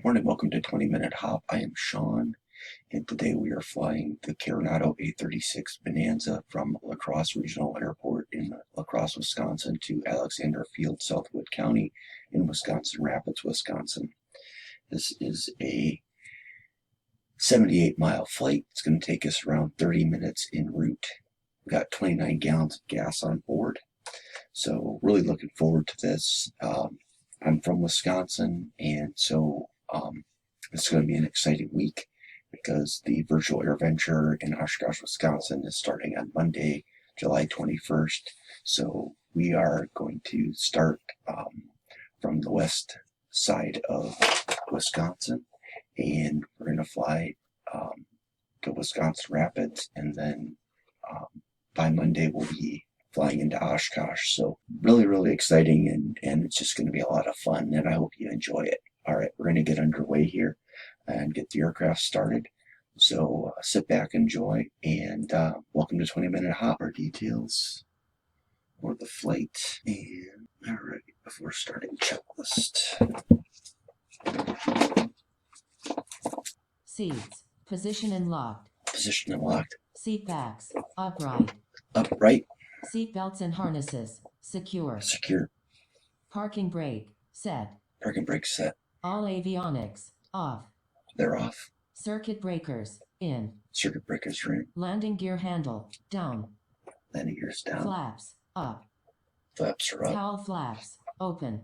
Morning, welcome to 20MinHop. I am Sean, and today we are flying the Coronado A36 Bonanza from La Crosse Regional Airport in La Crosse, Wisconsin to Alexander Field, Southwood County in Wisconsin Rapids, Wisconsin. This is a 78-mile flight. It's going to take us around 30 minutes en route. We've got 29 gallons of gas on board, so really looking forward to this. I'm from Wisconsin, and so it's going to be an exciting week because the Virtual Air Venture in Oshkosh, Wisconsin is starting on Monday, July 21st. So we are going to start from the west side of Wisconsin, and we're going to fly to Wisconsin Rapids, and then by Monday we'll be flying into Oshkosh. So really exciting, and it's just going to be a lot of fun, and I hope you enjoy it. All right, we're going to get underway here and get the aircraft started. So sit back, enjoy, and welcome to 20MinHop. Our details for the flight. And all right, before starting, checklist. Seats, position and locked. Position and locked. Seat backs, upright. Upright. Seat belts and harnesses, secure. Secure. Parking brake, set. Parking brake set. All avionics, off. They're off. Circuit breakers, in. Circuit breakers are in. Landing gear handle, down. Landing gears down. Flaps, up. Flaps are up. Towel flaps, open.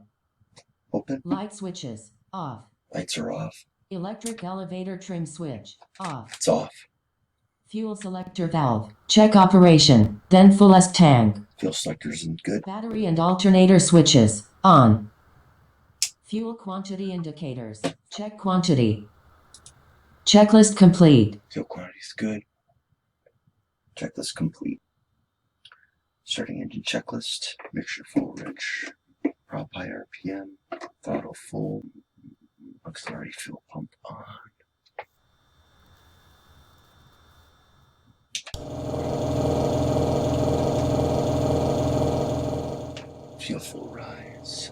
Open. Light switches, off. Lights are off. Electric elevator trim switch, off. It's off. Fuel selector valve, check operation, then full S tank. Fuel selector's in good. Battery and alternator switches, on. Fuel quantity indicators, check quantity. Checklist complete. Fuel quantity's good. Checklist complete. Starting engine checklist. Mixture full rich. Prop high RPM. Throttle full. Auxiliary fuel pump on. Fuel full rise.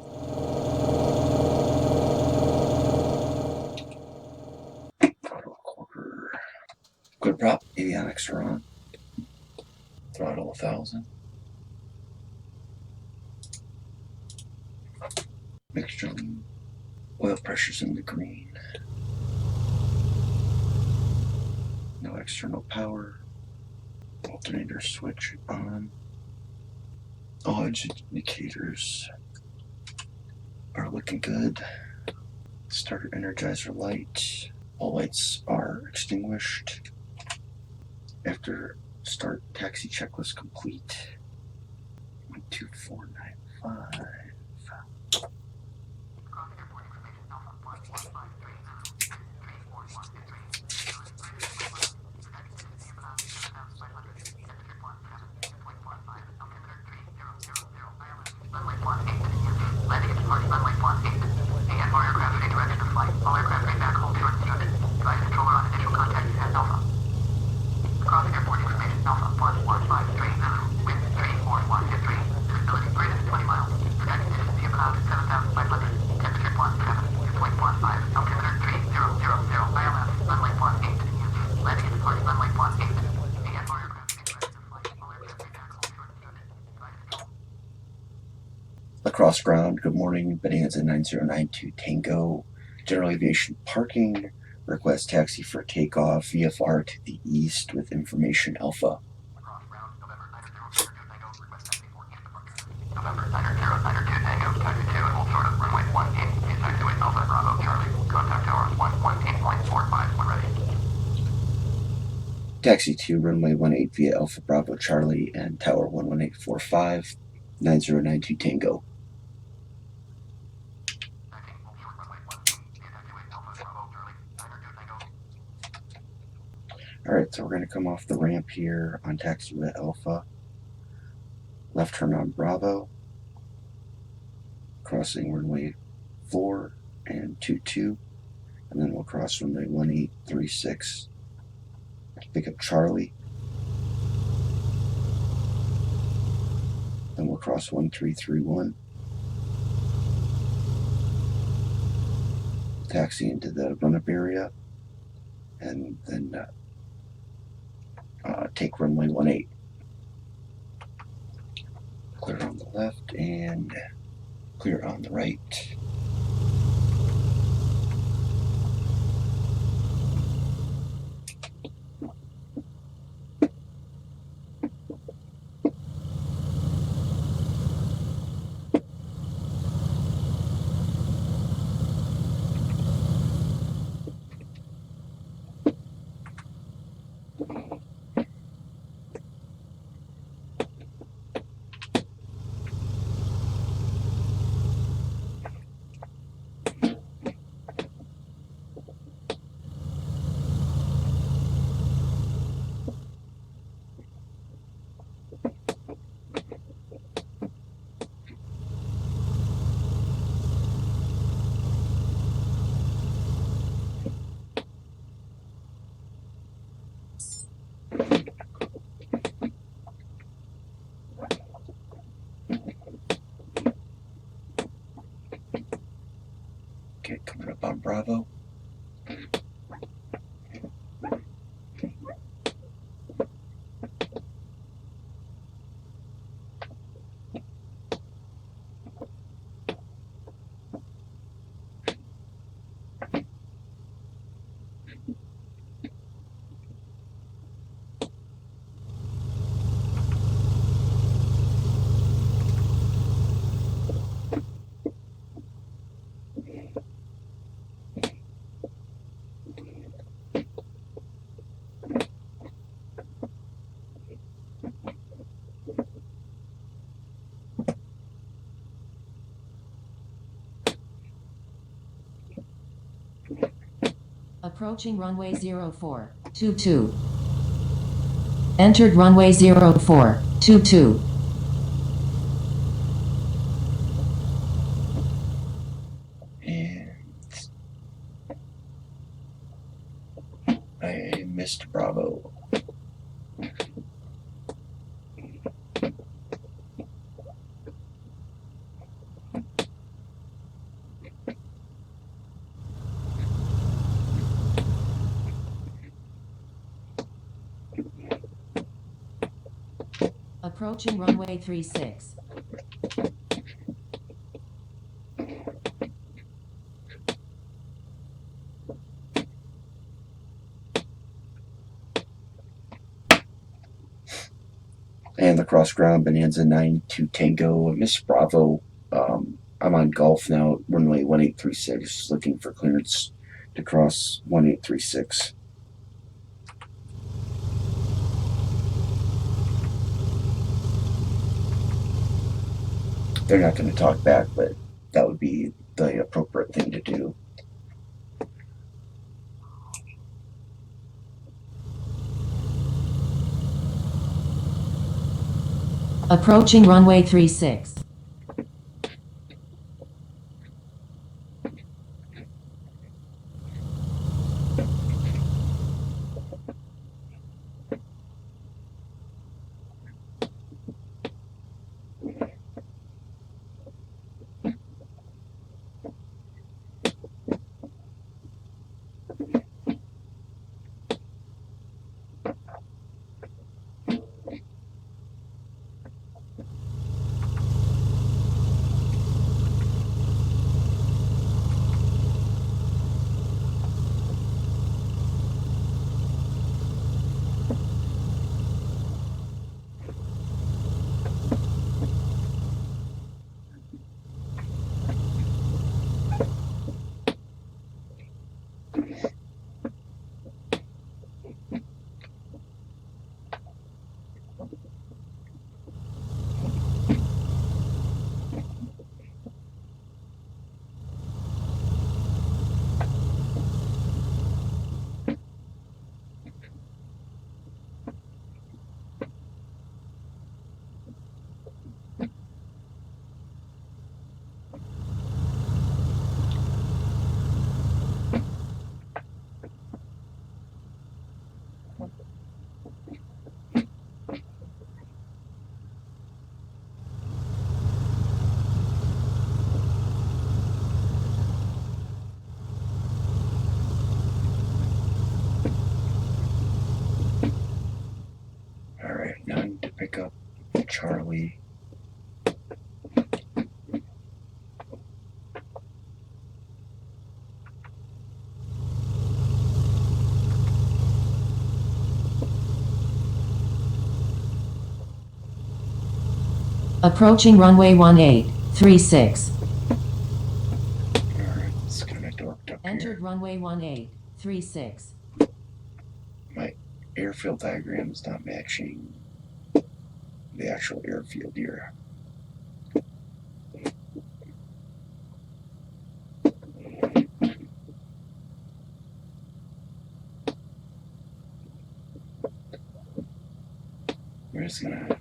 Throttle quarter. Good prop. Avionics are on. Throttle 1,000. Mixture. Oil pressure's in the green. No external power. Alternator switch on. All engine indicators are looking good. Starter energizer light. All lights are extinguished. After start, taxi checklist complete. 12495. Landing at departure runway 18. AN for aircraft in direction of flight. All aircraft bring back hold towards the unit. Device controller on initial contact at Alpha. Crossing airport information Alpha 1153 Zulu. Wind 34153. Visibility greater than 20 miles. Sky conditions view cloud 7,500. Temperature 17.15. Altimeter 3000. ILS runway 18. Landing at departure runway 18. AN for aircraft in direction of flight. All aircraft bring back hold towards the unit. Device controller. La Crosse ground, good morning, Bonanza 9092 Tango, General Aviation Parking, request taxi for takeoff, VFR to the east with information Alpha. Across ground, November 902 Tango, request taxi for and departure. November 902 Tango, taxi to and hold short of runway 18, please taxiway Alpha Bravo Charlie, contact tower 118.45 when ready. Taxi to runway 18 via Alpha Bravo Charlie and tower 11845, 9092 Tango. Alright, so we're going to come off the ramp here on taxiway Alpha. Left turn on Bravo. Crossing runway 4 and 22. And then we'll cross runway 1836. Pick up Charlie. Then we'll cross 1331. taxi into the run-up area, and then take runway 18. Clear on the left and clear on the right. Okay, coming up on Bravo. Approaching runway 0422. Entered runway 0422. And I missed Bravo. Approaching runway 36. And the cross ground Bonanza 92 Tango. I missed Bravo. I'm on Golf now, runway 1836, looking for clearance to cross 1836. They're not going to talk back, but that would be the appropriate thing to do. Approaching runway 36. Charlie. Approaching runway 1836. Alright, it's kind of dorked up Entered here. runway 1836. My airfield diagram is not matching the actual airfield here. We're just gonna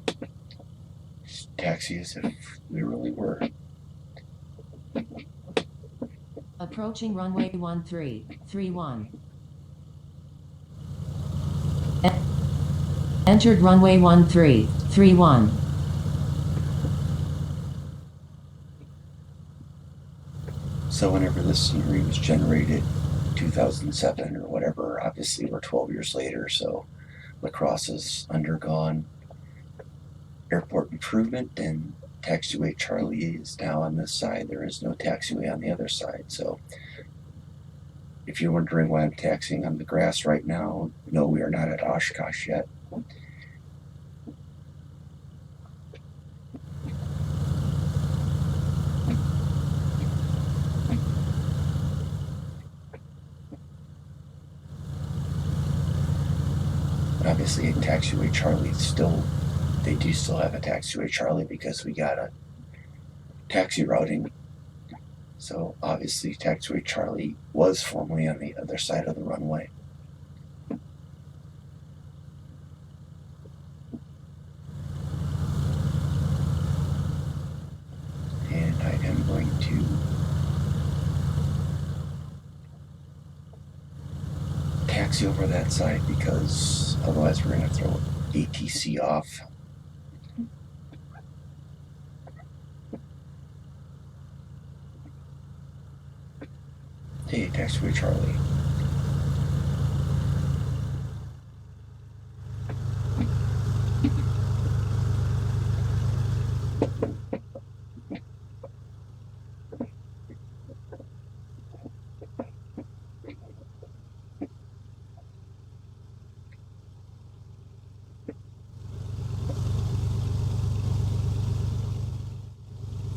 taxi as if we really were. Approaching runway 1331. Entered runway 1331. So whenever this scenery was generated, 2007 or whatever, obviously we're 12 years later, so La Crosse has undergone airport improvement, and Taxiway Charlie is now on this side. There is no taxiway on the other side. So if you're wondering why I'm taxiing on the grass right now, no, we are not at Oshkosh yet. Obviously, Taxiway Charlie they do still have a Taxiway Charlie because we got a taxi routing. So obviously, Taxiway Charlie was formerly on the other side of the runway. And I am going to taxi over that side because otherwise we're going to throw ATC off. Hey, Taxiway Charlie.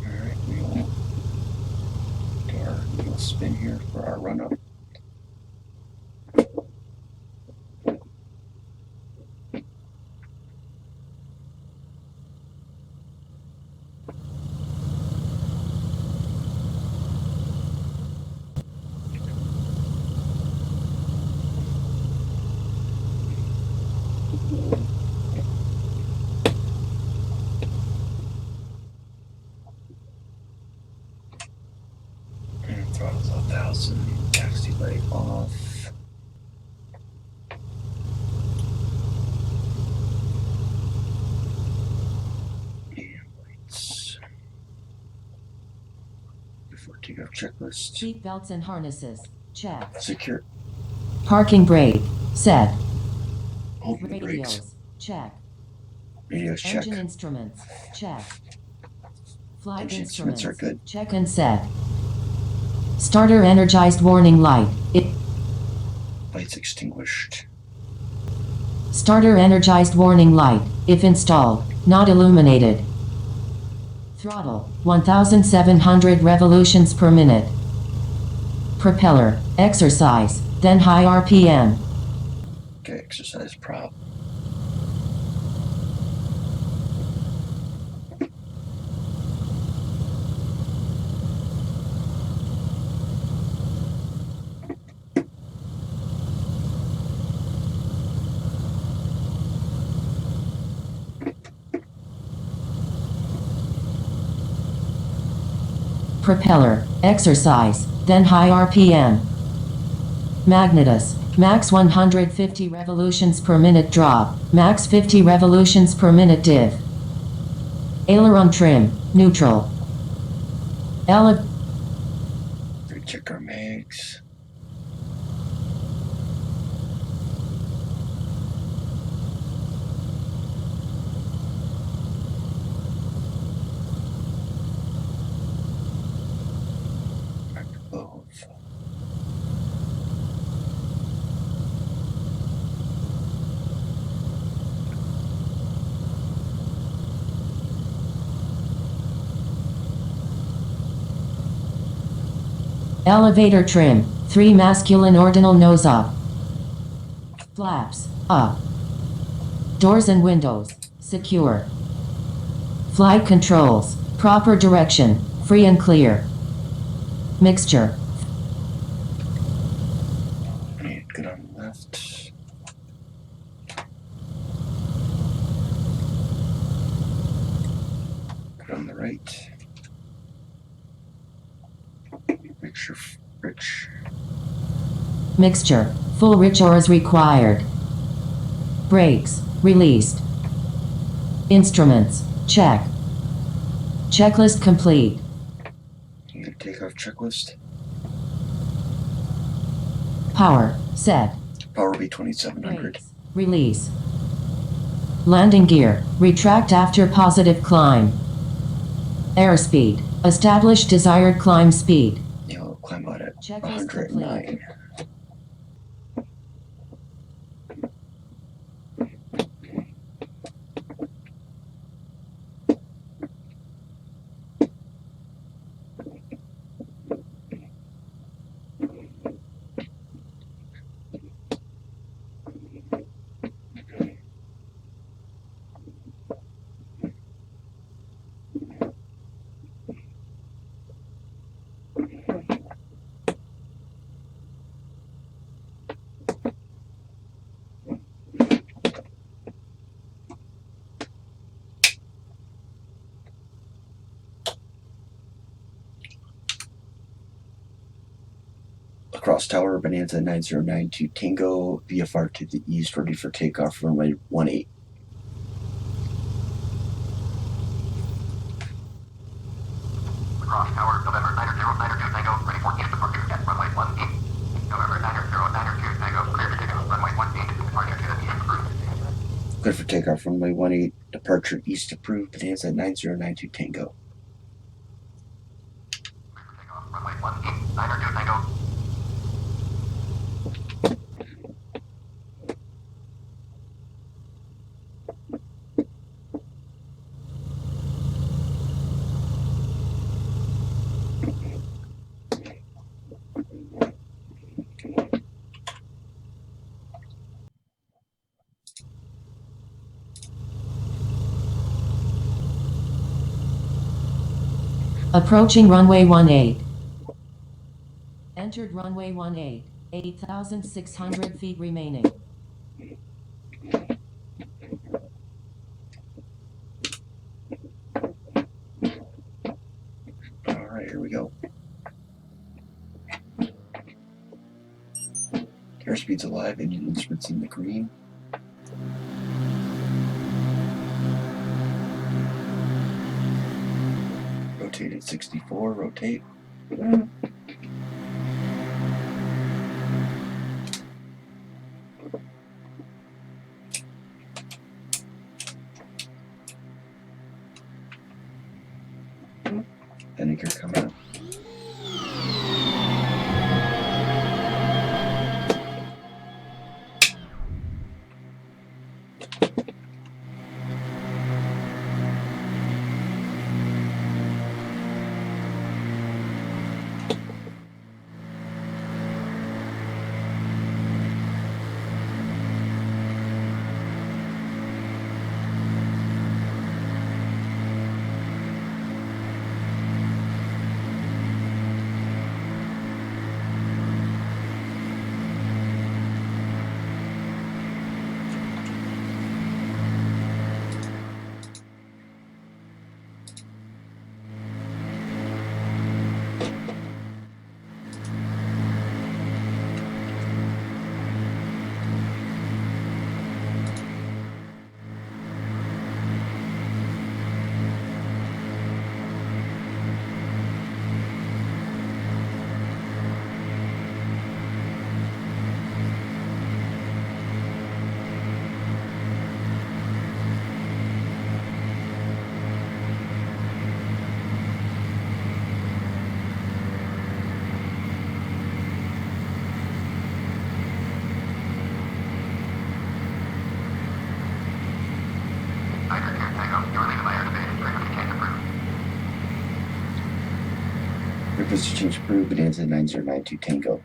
Alright, we'll do our little spin here for our run up. And throttle's 1,000, taxi light off. And lights. Before takeoff checklist. Seat belts and harnesses. Check. Secure. Parking brake. Set. Open the brakes. Radios. Check. Radios check. Engine instruments. Check. Flight Engine instruments. instruments are good. Check and set. Starter energized warning light. Lights extinguished. Starter energized warning light, if installed, not illuminated. Throttle, 1,700 revolutions per minute. Propeller, exercise, then high RPM. Okay, exercise prop. Propeller, exercise, then high RPM. Magnetus, max 150 revolutions per minute drop, max 50 revolutions per minute diff. Aileron trim, neutral. Check our mags. Elevator trim. 3 masculine ordinal nose up. Flaps. Up. Doors and windows. Secure. Flight controls. Proper direction. Free and clear. Mixture. And good on the left. Good on the right. Mixture rich. Mixture. Full rich or as required. Brakes. Released. Instruments. Check. Checklist complete. And takeoff checklist. Power. Set. Power be 2700. Brakes. Release. Landing gear. Retract after positive climb. Airspeed. Establish desired climb speed. You'll climb out at Checklist 109. Across tower, Bonanza 9092 Tango, VFR to the east, ready for takeoff, runway 18. Across tower, November 9092 Tango, ready for east departure at runway 18. November 9092 Tango, clear to take off, runway 18, departure to the east approved. Good for takeoff, runway 18, departure east approved, Bonanza 9092 Tango. Clear for takeoff, runway 18, 92 Tango. Approaching runway 18. Entered runway 18. 8,600 feet remaining. Alright, here we go. Airspeed's alive, engine instruments in the green. Rotate at 64, rotate. Landing gear coming up. Checklist to change approved. Bonanza 9092 Tango.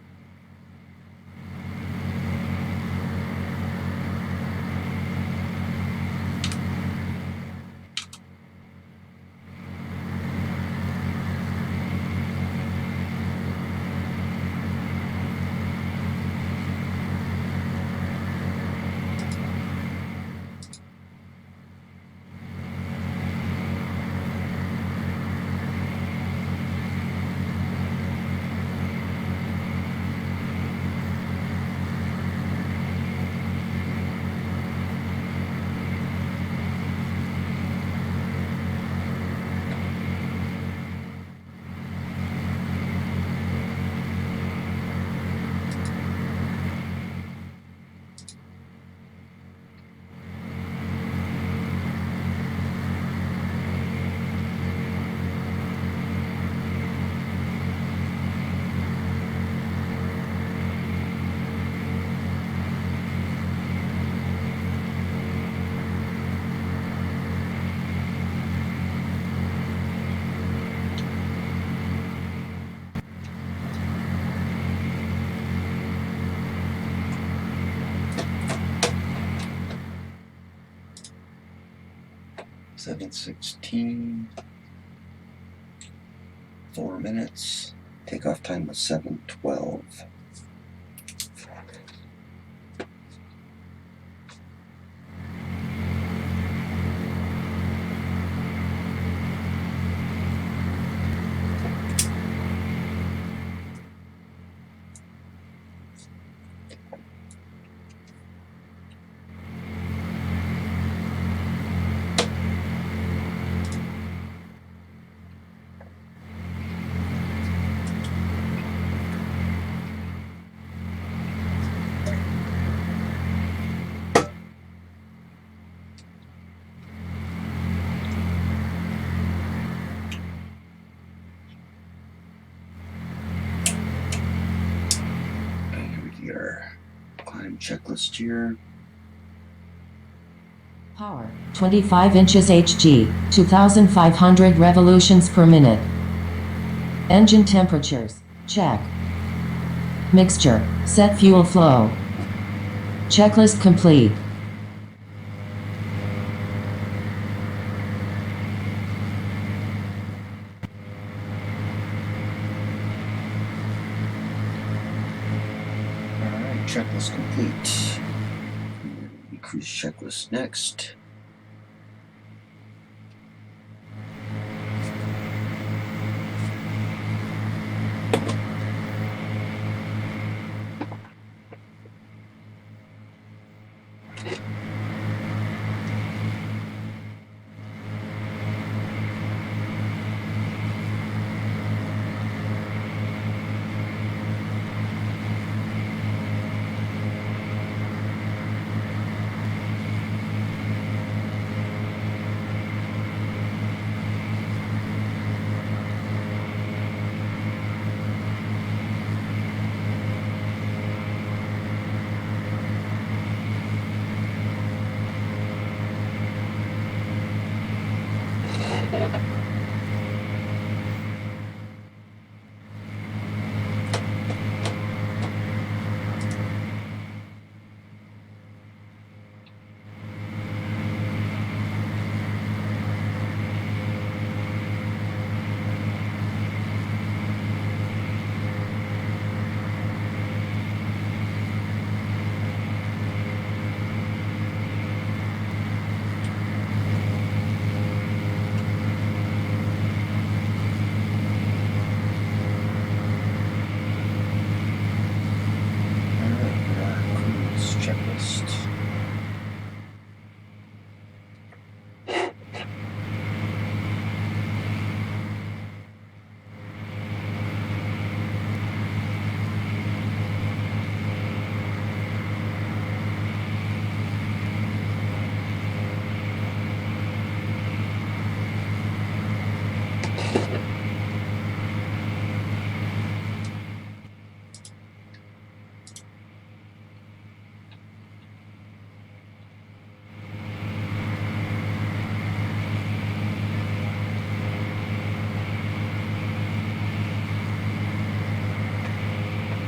$7:16. 4 minutes. Takeoff time was 7:12. Climb checklist here. Power, 25 inches HG, 2,500 revolutions per minute. Engine temperatures, check. Mixture, set fuel flow. Checklist complete. Checklist complete. Cruise checklist next.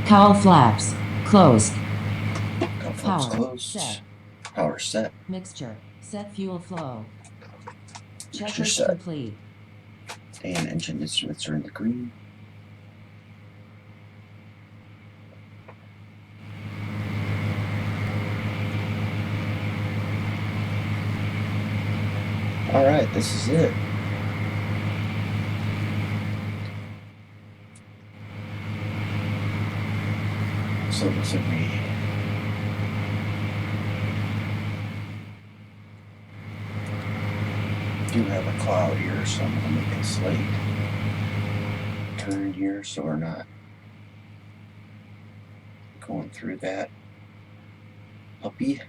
Cowl flaps. Closed. Cowl flaps Power. closed. Set. Power set. Mixture. Set fuel flow. Mixture Checklist set. complete. And engine instruments are in the green. Alright, this is it. So this would be do have a cloud here, so I'm going to make a slight turn here so we're not going through that puppy.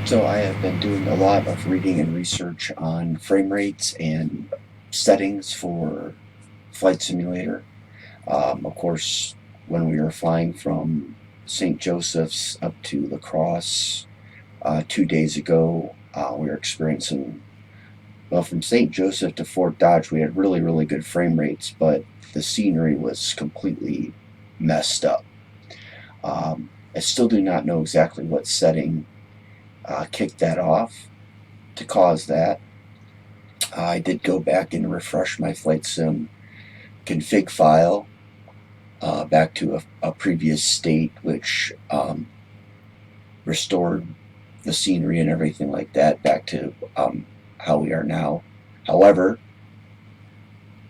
So I have been doing a lot of reading and research on frame rates and settings for Flight Simulator. Of course, when we were flying from St. Joseph's up to La Crosse 2 days ago, we were experiencing, well, from St. Joseph to Fort Dodge, we had really, really good frame rates, but the scenery was completely messed up. I still do not know exactly what setting kicked that off to cause that. I did go back and refresh my flight sim config file back to a previous state, which restored the scenery and everything like that back to how we are now. However,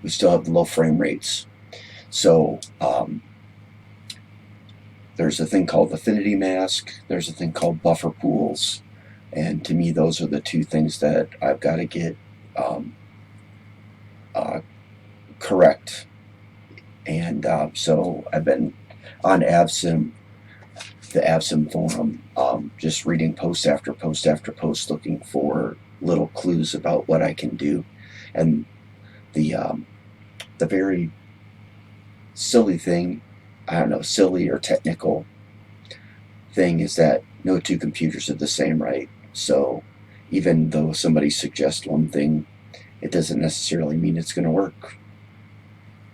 we still have the low frame rates. So there's a thing called affinity mask, there's a thing called buffer pools, and to me those are the two things that I've got to get correct. And so I've been on AvSim, the AvSim forum, just reading post after post after post, looking for little clues about what I can do. And the very silly thing, I don't know, silly or technical thing, is that no two computers are the same, right? So even though somebody suggests one thing, it doesn't necessarily mean it's going to work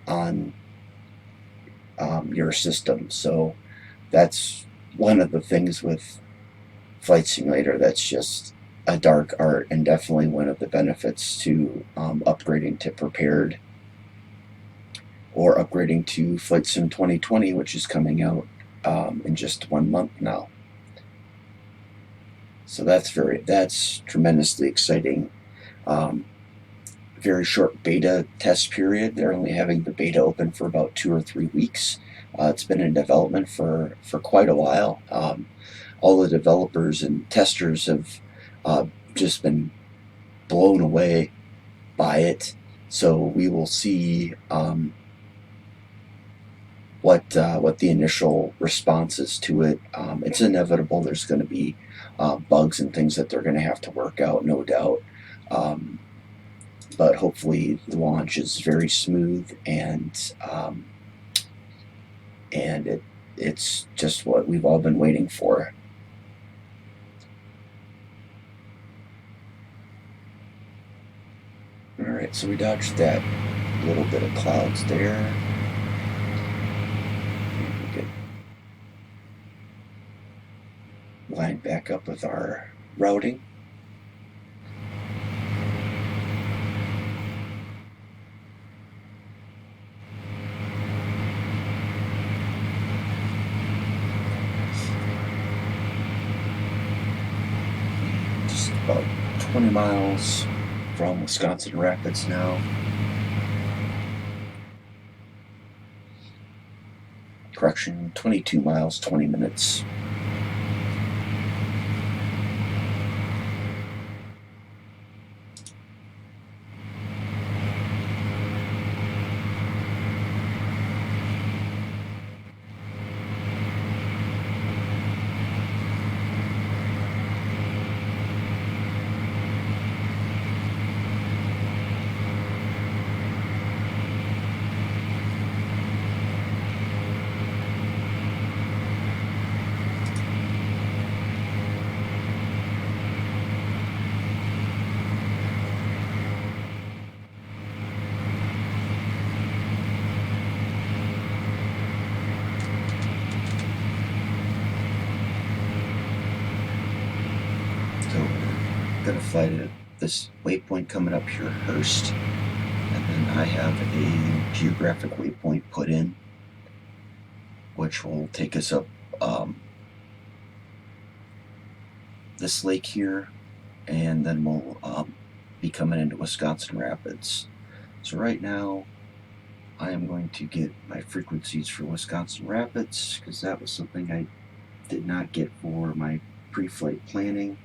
on your system. So that's one of the things with Flight Simulator that's just a dark art, and definitely one of the benefits to upgrading to Prepared or upgrading to Flight Sim 2020, which is coming out in just 1 month now. So that's tremendously exciting. Very short beta test period. They're only having the beta open for about 2 or 3 weeks. It's been in development for quite a while. All the developers and testers have just been blown away by it. So we will see what the initial response is to it. It's inevitable there's going to be bugs and things that they're going to have to work out, no doubt. But hopefully the launch is very smooth, and it's just what we've all been waiting for. Alright, so we dodged that little bit of clouds there. We get lined back up with our routing. Just about 20 miles from Wisconsin Rapids now. Correction, 22 miles, 20 minutes. gonna fly to this waypoint coming up here, Hurst, and then I have a geographic waypoint put in, which will take us up this lake here, and then we'll be coming into Wisconsin Rapids. So right now I am going to get my frequencies for Wisconsin Rapids, because that was something I did not get for my pre-flight planning.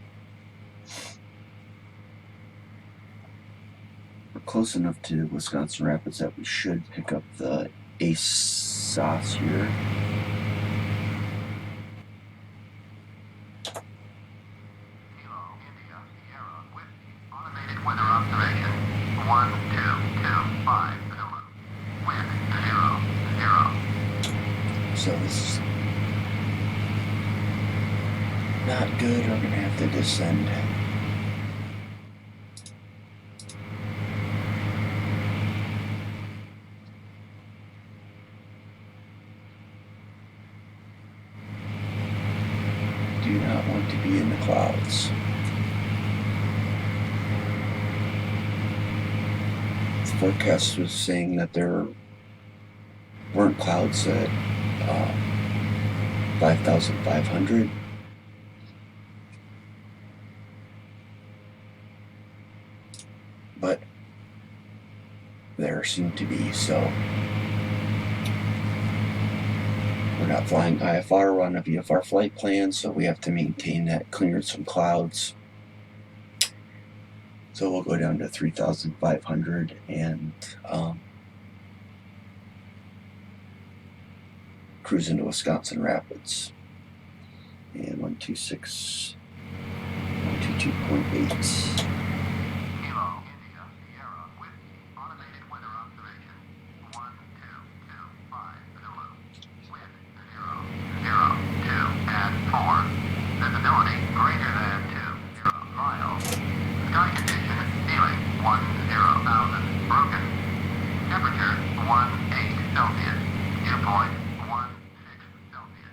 We're close enough to Wisconsin Rapids that we should pick up the ASOS here. Automated weather observation 1225 Zulu. Wind 0, 0. So this is not good. We're gonna have to descend. Do not want to be in the clouds. The forecast was saying that there weren't clouds at 5,500. But there seem to be, so we're not flying IFR, we're on a VFR flight plan, so we have to maintain that clearance from clouds. So we'll go down to 3,500 and cruise into Wisconsin Rapids. And 126, 122.8. Kilo, India, Sierra, Whiskey, automated weather observation 1225 Zulu. Wind 0, 0, 2, and 4. Visibility greater than 20 miles. Sky condition ceiling 10,000. Broken. Temperature 18 Celsius. Dew point 16 Celsius.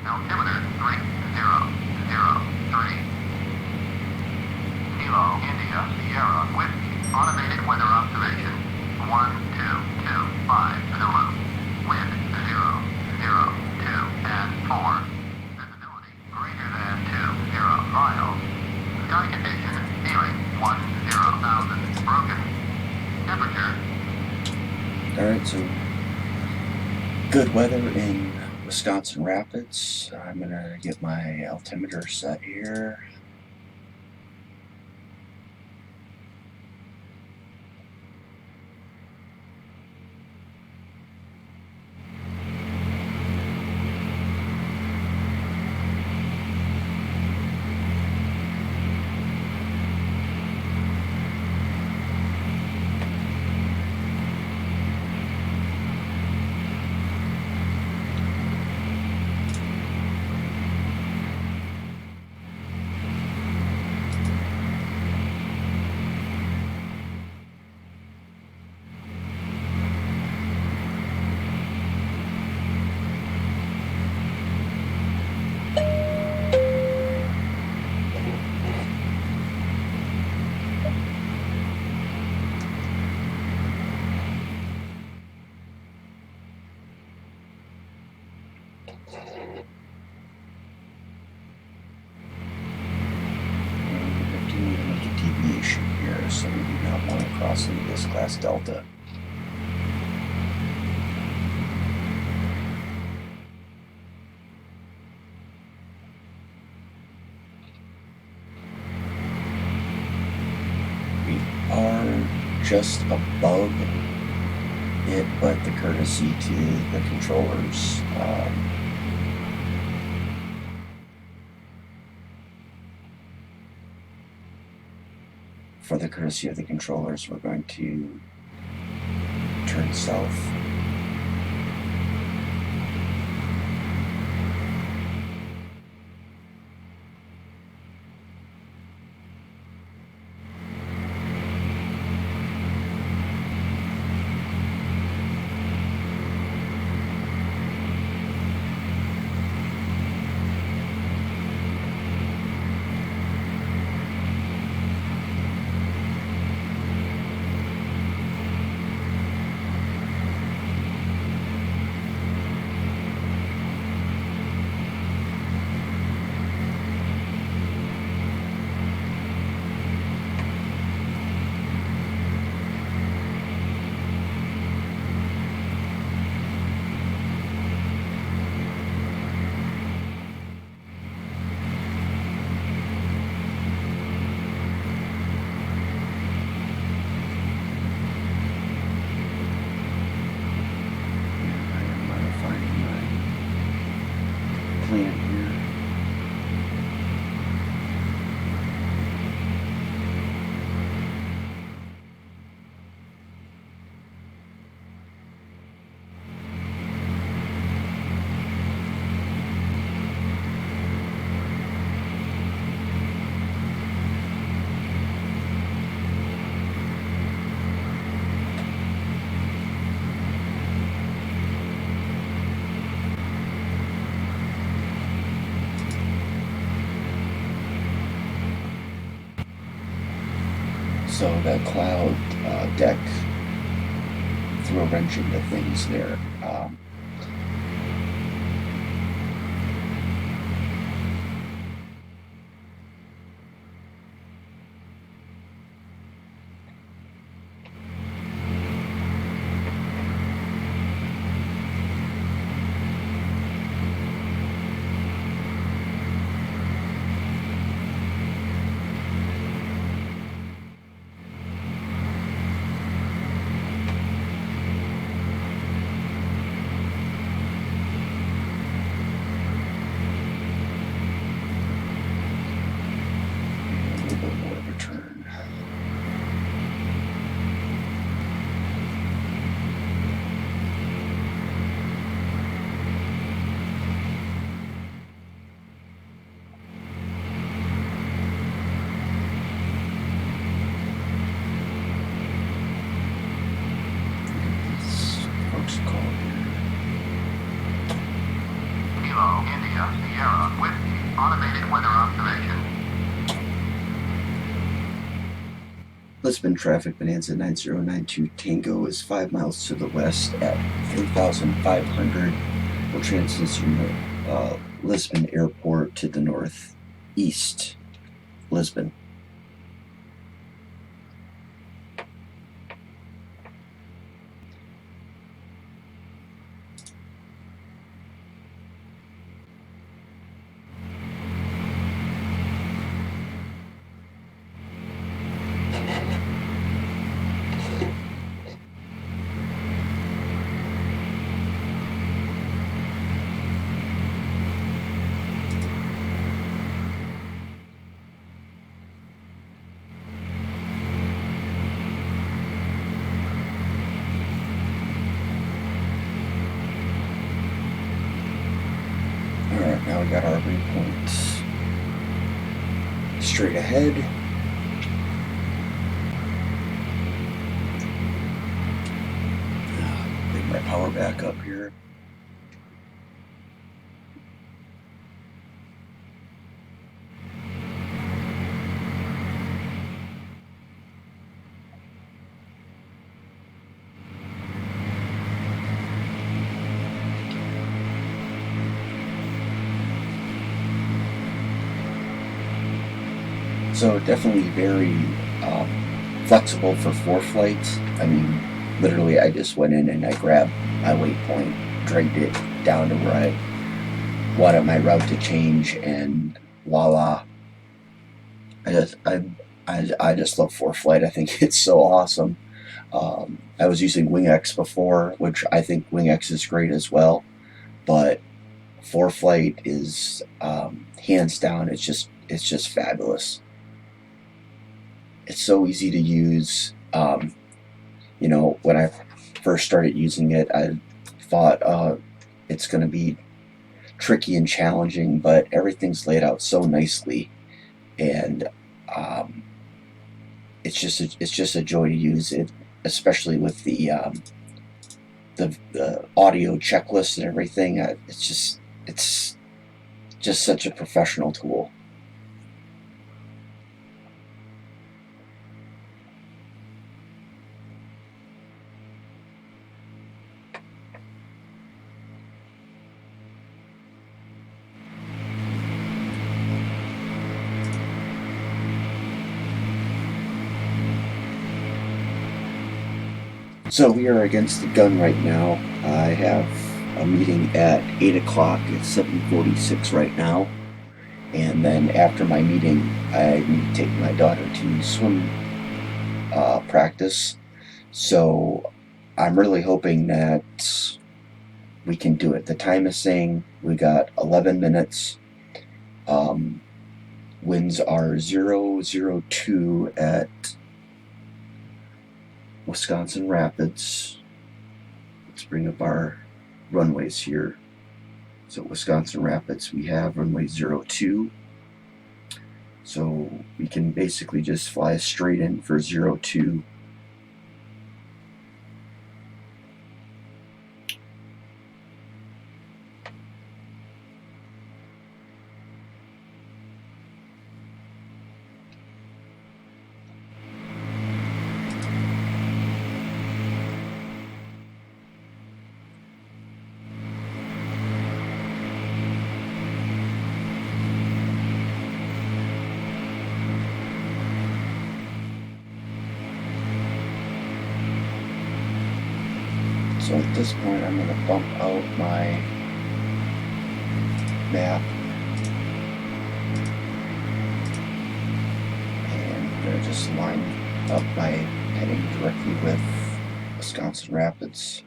Altimeter 3003. Kilo, India, Sierra, Whiskey, automated weather observation 1225 Zulu. Wind 0, 0, 2, and 4. Visibility greater than 20 miles. Sky condition ceiling 10,000. Broken. Temperature. Alright, so good weather in Wisconsin Rapids. I'm gonna get my altimeter set here. So we do not want to cross into this class Delta. We are just above it, but the courtesy to the controllers, for the courtesy of the controllers, we're going to turn south. plan here. So that cloud deck threw a wrench into things there. Kilo, India, Sierra, Whiskey, automated weather observation. Lisbon traffic Bonanza 9092 Tango is 5 miles to the west at 3,500. We'll transition Lisbon Airport to the northeast. Lisbon. Alright, now we got our waypoint straight ahead. Bring my power back up here. So definitely very flexible for ForeFlight. I mean, literally I just went in and I grabbed my waypoint, dragged it down to where I wanted my route to change, and voila. I just love ForeFlight. I think it's so awesome. I was using WingX before, which I think WingX is great as well, but ForeFlight is hands down. It's just fabulous. It's so easy to use. You know, when I first started using it, I thought it's going to be tricky and challenging, but everything's laid out so nicely, and it's just a joy to use it, especially with the audio checklist and everything. It's just such a professional tool. So we are against the gun right now. I have a meeting at 8 o'clock. It's 7:46 right now. And then after my meeting, I need to take my daughter to swim practice. So I'm really hoping that we can do it. The time is saying we got 11 minutes. Winds are 002 at Wisconsin Rapids. Let's bring up our runways here. So Wisconsin Rapids, we have runway 02. So we can basically just fly straight in for 02. So at this point, I'm going to bump out my map and I'm going to just line up by heading directly with Wisconsin Rapids.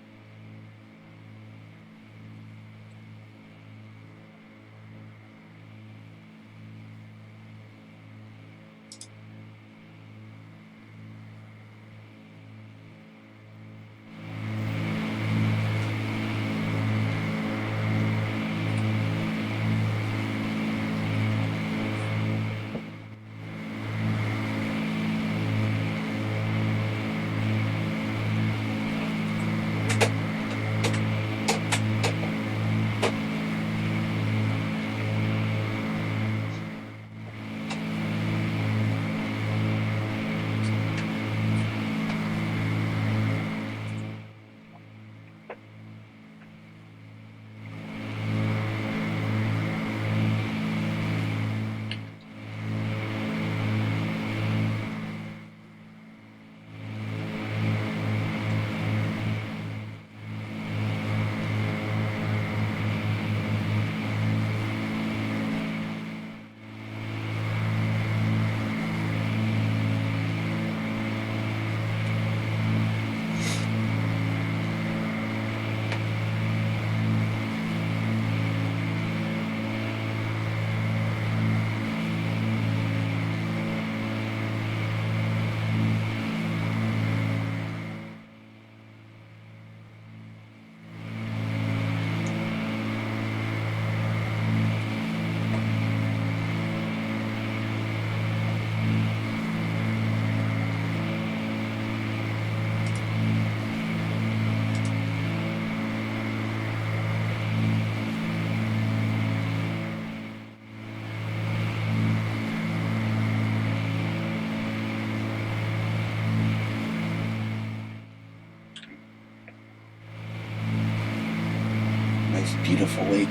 Nice beautiful lake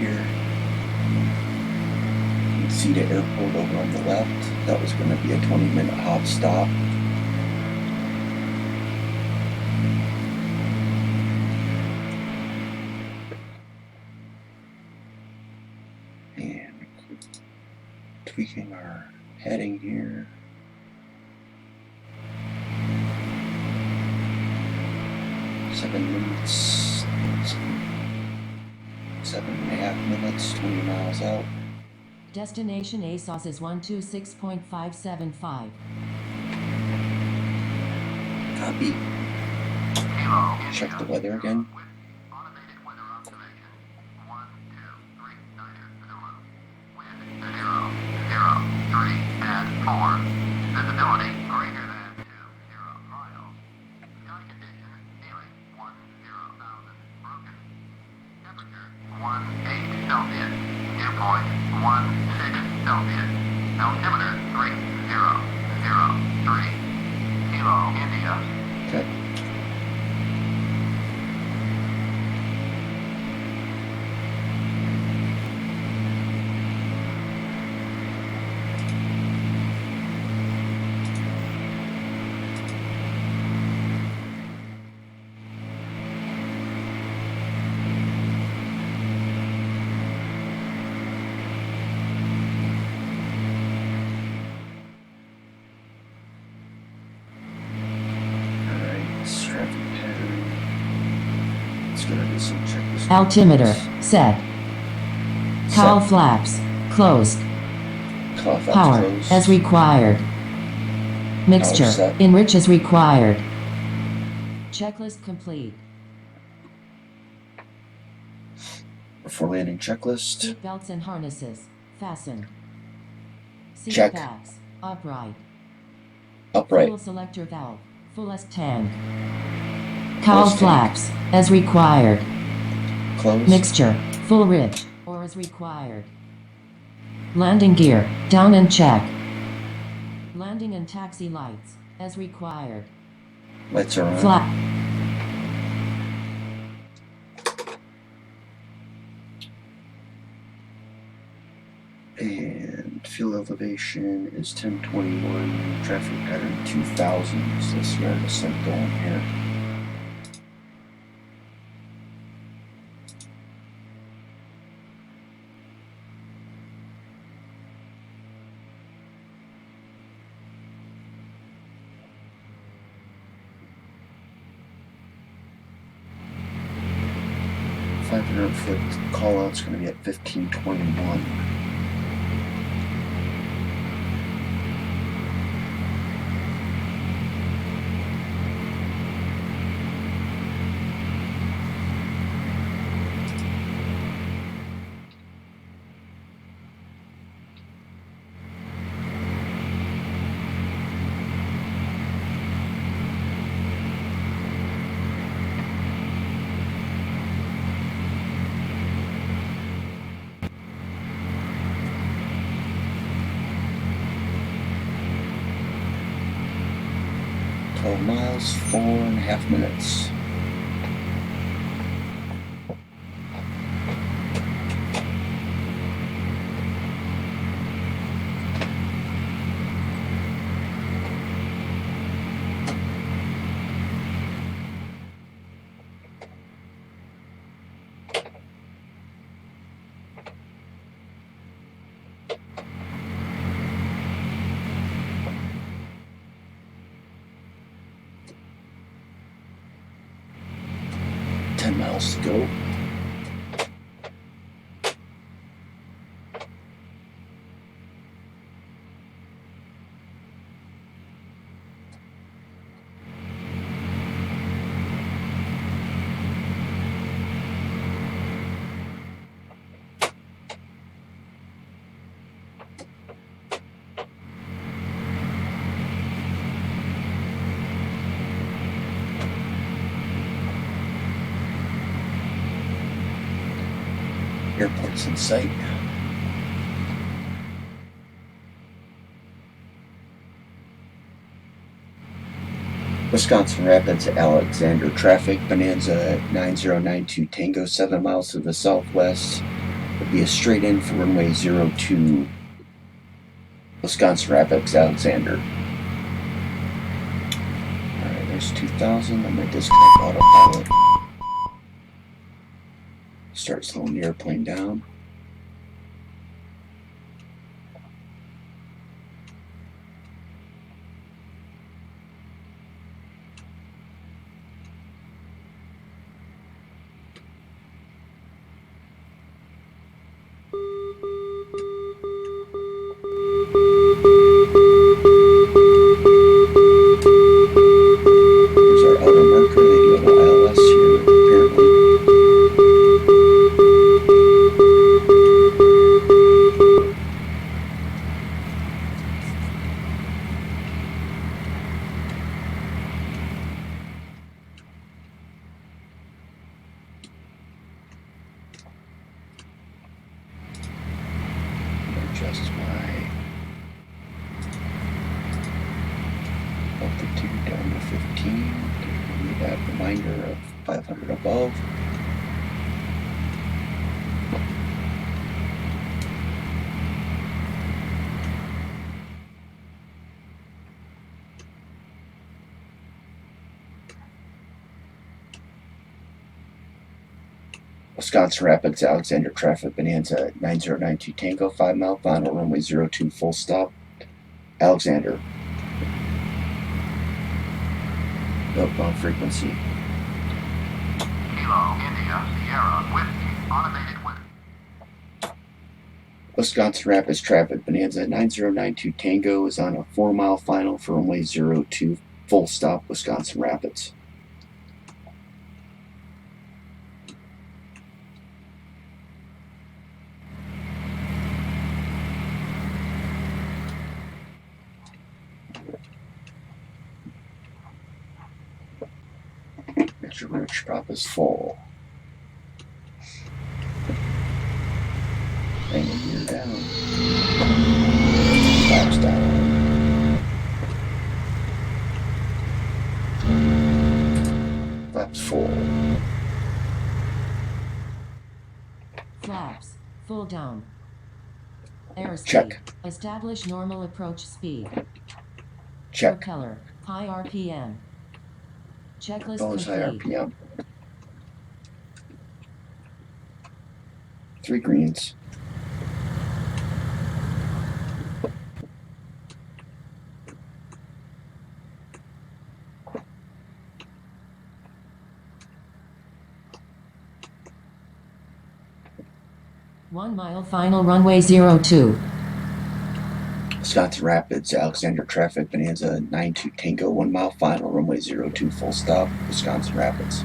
here. You can see the airport over on the left. That was going to be a 20-minute hop stop. And tweaking our heading here. Seven and a half minutes, 20 miles out. Destination ASOS is 126.575. Copy. Check the weather again. Automated weather observation. 1, 2, 3, 9, 0. Wind 0, 0, 3 and 4. Visibility greater than 20 miles. Sky condition ceiling 10,000. Broken. Temperature 18 Celsius. Dew point 16 Celsius. Altimeter 3003. Kilo India. Okay. Altimeter set. Cowl Set. flaps closed. Cowl flaps Power closed. as required. Mixture set. enrich as required. Checklist complete. Before landing checklist. Seat belts and harnesses fastened. Seat Check. backs upright. Upright. Fuel selector valve fullest tank. Cowl Fullest tank. flaps as required. Close. Mixture full rich or as required. Landing gear down and check. Landing and taxi lights as required. Lights are on. Flat. And fuel elevation is 1021. Traffic pattern 2000. So let's see our descent going here. .500-foot call out's going to be at 1521. Miles, 4.5 minutes. Miles to go. Airport's in sight. Wisconsin Rapids, Alexander traffic, Bonanza 9092 Tango, 7 miles to the southwest. Would be a straight in for runway 02, Wisconsin Rapids, Alexander. Alright, there's 2000. I'm going to disconnect autopilot. Start slowing the airplane down. Here's our outer marker. They do have an ILS here, apparently. Adjust my altitude down to 15. Give me that reminder of 500 above. Wisconsin Rapids, Alexander traffic, Bonanza 9092 Tango, 5 mile final runway 02 full stop, Alexander. Outbound frequency. Kilo, India, Sierra, Whiskey, automated with Wisconsin Rapids traffic Bonanza 9092 Tango is on a 4-mile final for runway 02 full stop Wisconsin Rapids. Your roach prop is full. Bang a gear down. Flaps down. Flaps full. Flaps, full down. Airspeed. Check. Establish normal approach speed. Check. Propeller, high RPM. Checklist Bonus high complete. RPM. 3 greens. One mile final runway 02. Wisconsin Rapids, Alexander traffic Bonanza 92 Tango 1 mile final runway 02 full stop Wisconsin Rapids.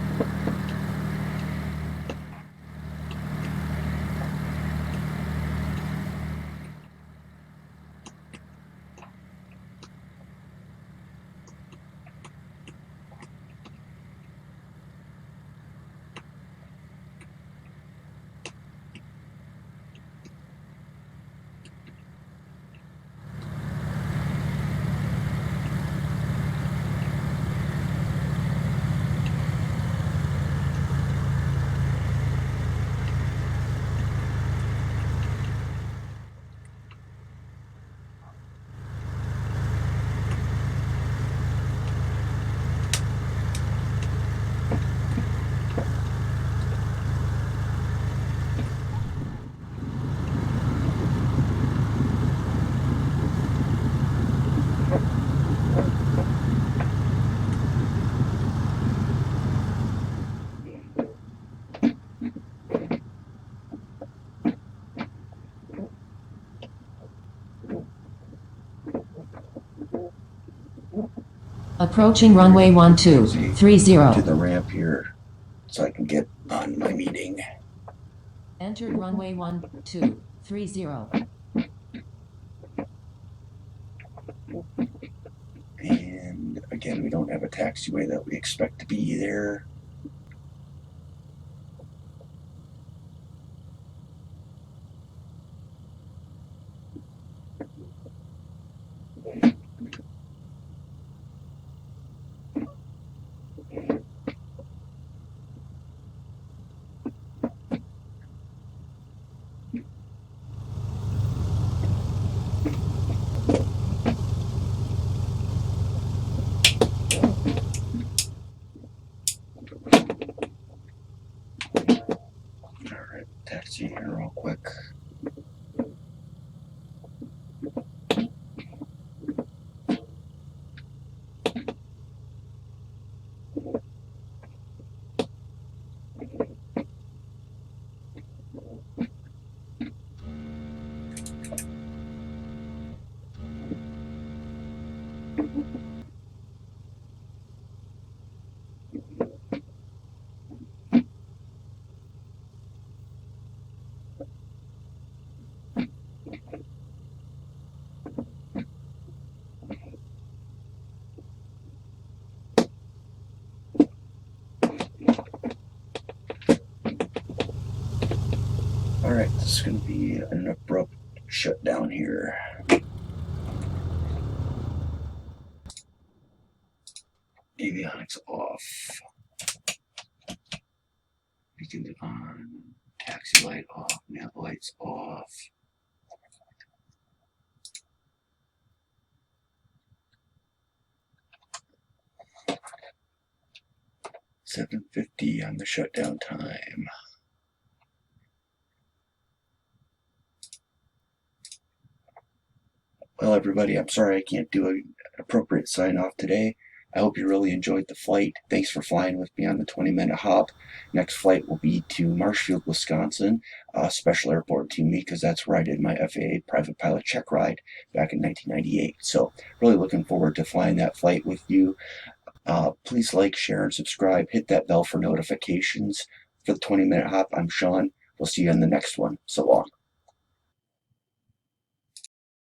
Approaching runway 1230. To the ramp here so I can get on my meeting. Entered runway 1230. And again, we don't have a taxiway that we expect to be there. Alright, taxi here real quick. Alright, this is going to be an abrupt shutdown here. Avionics off. Beacons on. Taxi light off. Nav lights off. $7:50 on the shutdown time. Well, everybody, I'm sorry I can't do an appropriate sign off today. I hope you really enjoyed the flight. Thanks for flying with me on the 20-minute hop. Next flight will be to Marshfield, Wisconsin, special airport to me, because that's where I did my FAA private pilot check ride back in 1998. So really looking forward to flying that flight with you. Please like, share, and subscribe. Hit that bell for notifications. For the 20-minute hop, I'm Sean. We'll see you in the next one. So long.